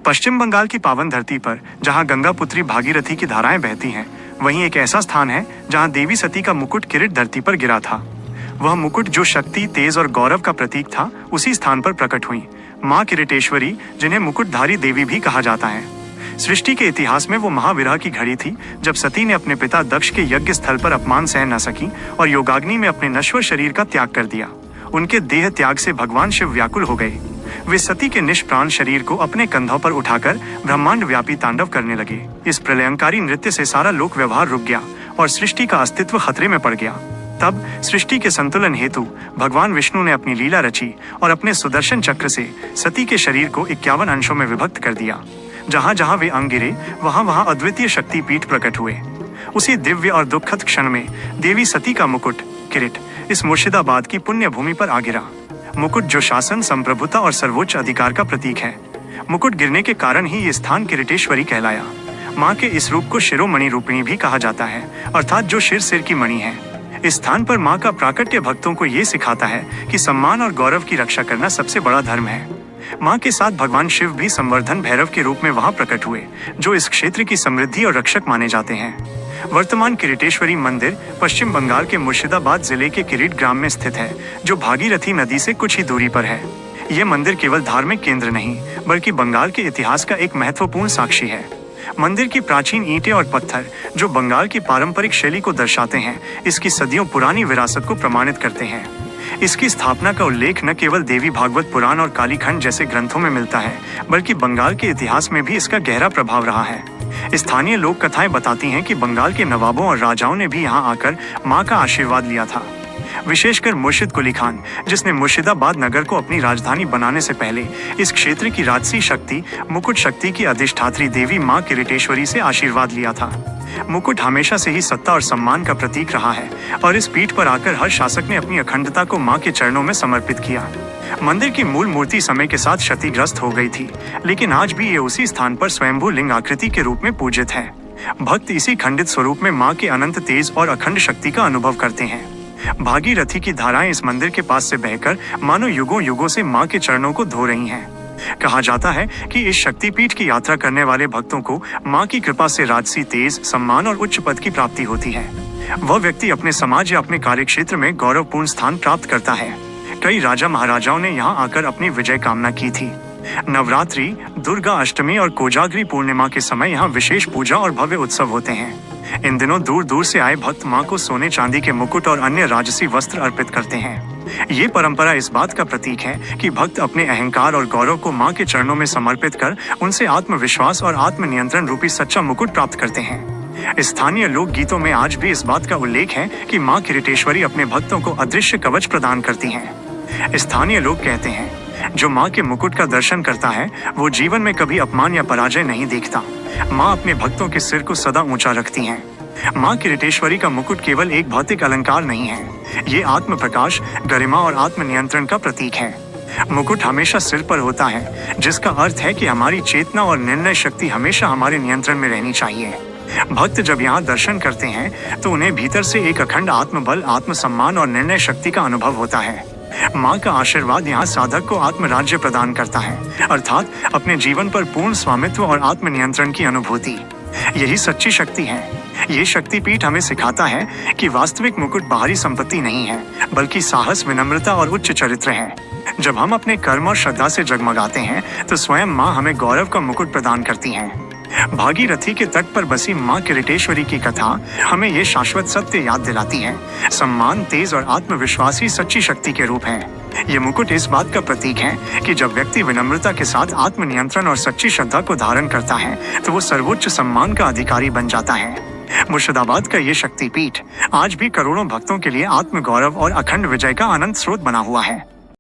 पश्चिम बंगाल की पावन धरती पर जहां गंगा पुत्री भागीरथी की धाराएं बहती हैं, वहीं एक ऐसा स्थान है जहां देवी सती का मुकुट किरीट धरती पर गिरा था। वह मुकुट जो शक्ति, तेज और गौरव का प्रतीक था, उसी स्थान पर प्रकट हुई मां किरीटेश्वरी, जिन्हें मुकुटधारी देवी भी कहा जाता है। सृष्टि के इतिहास में वो महाविरह की घड़ी थी जब सती ने अपने पिता दक्ष के यज्ञ स्थल पर अपमान सहन न सकी और योगाग्नि में अपने नश्वर शरीर का त्याग कर दिया। उनके देह त्याग से भगवान शिव व्याकुल हो गए। वे सती के निष्प्राण शरीर को अपने कंधों पर उठाकर ब्रह्मांड व्यापी तांडव करने लगे। इस प्रलयंकारी नृत्य से सारा लोक व्यवहार रुक गया और सृष्टि का अस्तित्व खतरे में पड़ गया। तब सृष्टि के संतुलन हेतु भगवान विष्णु ने अपनी लीला रची और अपने सुदर्शन चक्र से सती के शरीर को 51 अंशों में विभक्त कर दिया। जहां जहां वे अंग गिरे, वहां वहां अद्वितीय शक्तिपीठ प्रकट हुए। उसी दिव्य और दुखद क्षण में देवी सती का मुकुट किरीट इस मुर्शिदाबाद की पुण्य भूमि पर आ गिरा। मुकुट जो शासन, संप्रभुता और सर्वोच्च अधिकार का प्रतीक है। मुकुट गिरने के कारण ही ये स्थान किरीटेश्वरी कहलाया। मां के इस रूप को शिरोमणि रूपिणी भी कहा जाता है, अर्थात जो सिर की मणि है। इस स्थान पर मां का प्राकट्य भक्तों को ये सिखाता है कि सम्मान और गौरव की रक्षा करना सबसे बड़ा धर्म है। मां के साथ भगवान शिव भी संवर्धन भैरव के रूप में वहां प्रकट हुए, जो इस क्षेत्र की समृद्धि और रक्षक माने जाते हैं। वर्तमान किरीटेश्वरी मंदिर पश्चिम बंगाल के मुर्शिदाबाद जिले के किरीट ग्राम में स्थित है, जो भागीरथी नदी से कुछ ही दूरी पर है। ये मंदिर केवल धार्मिक केंद्र नहीं, बल्कि बंगाल के इतिहास का एक महत्वपूर्ण साक्षी है। मंदिर की प्राचीन ईंटें और पत्थर, जो बंगाल की पारंपरिक शैली को दर्शाते हैं, इसकी सदियों पुरानी विरासत को प्रमाणित करते हैं। इसकी स्थापना का उल्लेख न केवल देवी भागवत पुराण और कालीखंड जैसे ग्रंथों में मिलता है, बल्कि बंगाल के इतिहास में भी इसका गहरा प्रभाव रहा है। स्थानीय लोक कथाएं बताती हैं कि बंगाल के नवाबों और राजाओं ने भी यहां आकर मां का आशीर्वाद लिया था। विशेषकर मुर्शिद कुली खान, जिसने मुर्शिदाबाद नगर को अपनी राजधानी बनाने से पहले इस क्षेत्र की राजसी शक्ति, मुकुट शक्ति की अधिष्ठात्री देवी मां किरीटेश्वरी से आशीर्वाद लिया था। मुकुट हमेशा से ही सत्ता और सम्मान का प्रतीक रहा है और इस पीठ पर आकर हर शासक ने अपनी अखंडता को मां के चरणों में समर्पित किया। मंदिर की मूल मूर्ति समय के साथ क्षतिग्रस्त हो गई थी, लेकिन आज भी ये उसी स्थान पर स्वयंभू लिंग आकृति के रूप में पूजित है। भक्त इसी खंडित स्वरूप में मां के अनंत तेज और अखंड शक्ति का अनुभव करते हैं। भागीरथी की धाराएं इस मंदिर के पास से बहकर मानो युगों युगों से मां के चरणों को धो रही हैं। कहा जाता है कि इस शक्तिपीठ की यात्रा करने वाले भक्तों को मां की कृपा से राजसी तेज, सम्मान और उच्च पद की प्राप्ति होती है। वह व्यक्ति अपने समाज या अपने कार्यक्षेत्र में गौरवपूर्ण स्थान प्राप्त करता है। कई राजा महाराजाओं ने यहाँ आकर अपनी विजय कामना की थी। नवरात्रि, दुर्गा अष्टमी और कोजागरी पूर्णिमा के समय यहाँ विशेष पूजा और भव्य उत्सव होते हैं। इन दिनों दूर दूर से आए भक्त मां को सोने चांदी के मुकुट और अन्य राजसी वस्त्र अर्पित करते हैं। ये परंपरा इस बात का प्रतीक है कि भक्त अपने अहंकार और गौरव को मां के चरणों में समर्पित कर उनसे आत्मविश्वास और आत्मनियंत्रण रूपी सच्चा मुकुट प्राप्त करते हैं। स्थानीय लोक गीतों में आज भी इस बात का उल्लेख है कि मां किरीटेश्वरी अपने भक्तों को अदृश्य कवच प्रदान करती हैं। स्थानीय लोग कहते हैं, जो मां के मुकुट का दर्शन करता है वो जीवन में कभी अपमान या पराजय नहीं देखता। मां अपने भक्तों के सिर को सदा ऊंचा रखती हैं। मां किरीटेश्वरी का मुकुट केवल एक भौतिक अलंकार नहीं है, ये आत्म प्रकाश, गरिमा और आत्मनियंत्रण का प्रतीक है। मुकुट हमेशा सिर पर होता है, जिसका अर्थ है कि हमारी चेतना और निर्णय शक्ति हमेशा हमारे नियंत्रण में रहनी चाहिए। भक्त जब यहाँ दर्शन करते हैं तो उन्हें भीतर से एक अखंड आत्मबल, आत्मसम्मान और निर्णय शक्ति का अनुभव होता है। मां का आशीर्वाद यहाँ साधक को आत्मराज्य प्रदान करता है, अर्थात अपने जीवन पर पूर्ण स्वामित्व और आत्मनियंत्रण की अनुभूति। यही सच्ची शक्ति है। ये शक्तिपीठ हमें सिखाता है कि वास्तविक मुकुट बाहरी संपत्ति नहीं है, बल्कि साहस, विनम्रता और उच्च चरित्र है। जब हम अपने कर्म और श्रद्धा से जगमगाते हैं तो स्वयं मां हमें गौरव का मुकुट प्रदान करती हैं। भागीरथी के तट पर बसी मां किरीटेश्वरी की कथा हमें ये शाश्वत सत्य याद दिलाती है। सम्मान, तेज और आत्मविश्वास ही सच्ची शक्ति के रूप है। ये मुकुट इस बात का प्रतीक है कि जब व्यक्ति विनम्रता के साथ आत्मनियंत्रण और सच्ची श्रद्धा को धारण करता है तो वो सर्वोच्च सम्मान का अधिकारी बन जाता है। मुर्शिदाबाद का ये शक्तिपीठ आज भी करोड़ों भक्तों के लिए आत्मगौरव और अखंड विजय का अनंत स्रोत बना हुआ है।